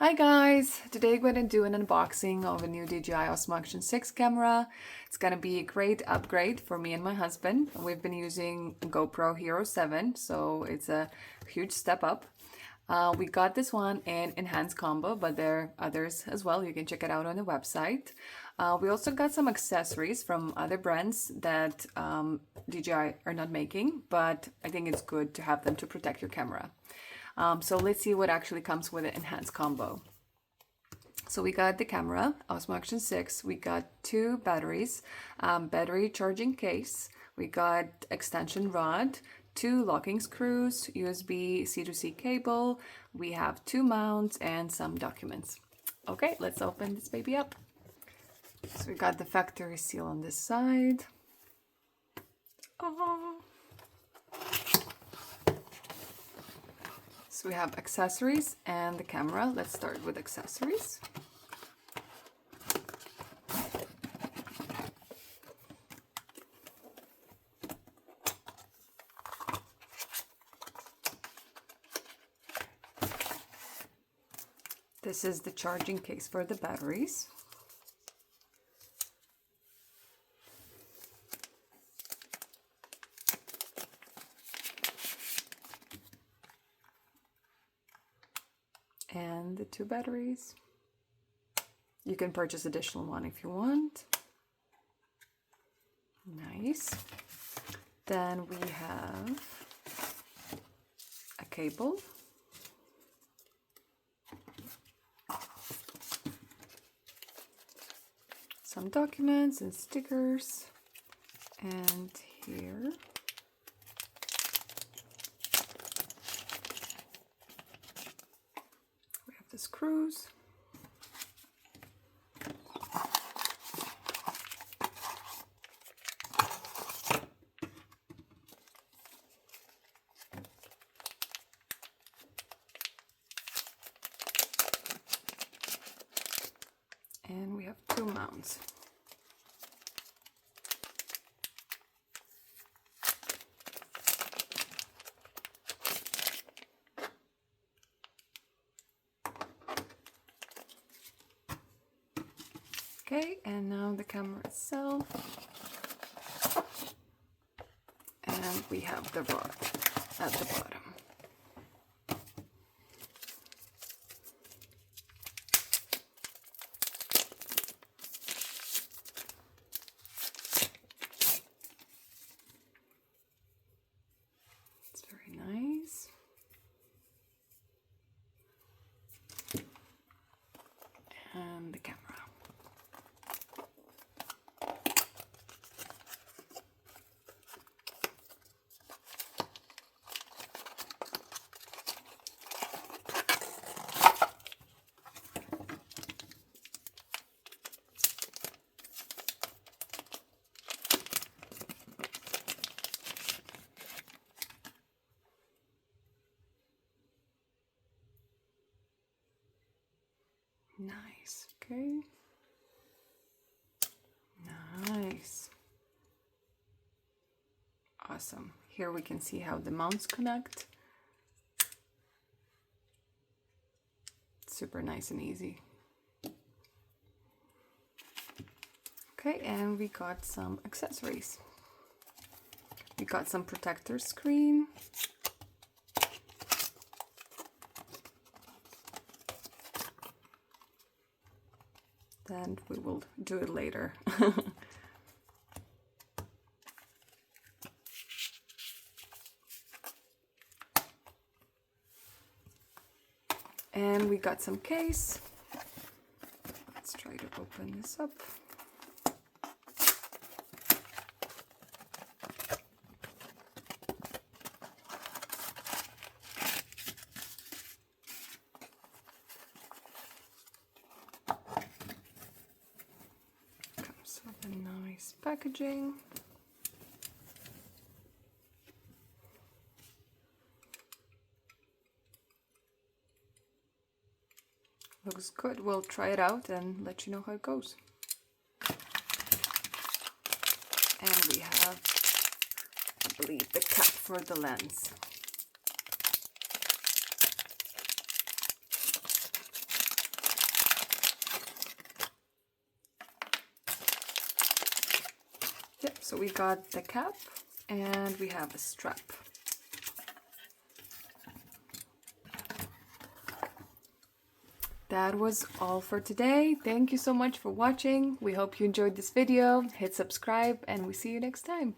Hi guys! Today I'm going to do an unboxing of a new DJI Osmo Action 6 camera. It's going to be a great upgrade for me and my husband. We've been using GoPro Hero 7, so it's a huge step up. We got this one in enhanced combo, but there are others as well. You can check it out on the website. We also got some accessories from other brands that DJI are not making, but I think it's good to have them to protect your camera. So let's see what actually comes with the enhanced combo. So we got the camera, Osmo Action 6, we got two batteries, battery charging case, we got extension rod, two locking screws, USB C2C cable, we have two mounts and some documents. Okay, let's open this baby up. So we got the factory seal on this side. Oh. So we have accessories and the camera. Let's start with accessories. This is the charging case for the batteries. And the two batteries. You can purchase additional one if you want. Nice. Then we have a cable. Some documents and stickers. And here the screws. And we have two mounts. Okay, and now the camera itself. And we have the rod at the bottom. It's very nice. And the camera. Nice, okay. Nice. Awesome. Here we can see how the mounts connect. Super nice and easy. Okay, and we got some accessories. We got some protector screen. Then we will do it later. And we got some case. Let's try to open this up. Comes with a nice packaging. Looks good. We'll try it out and let you know how it goes. And we have, I believe, the cap for the lens. So we got the cap and we have a strap. That was all for today. Thank you so much for watching. We hope you enjoyed this video. Hit subscribe and we see you next time.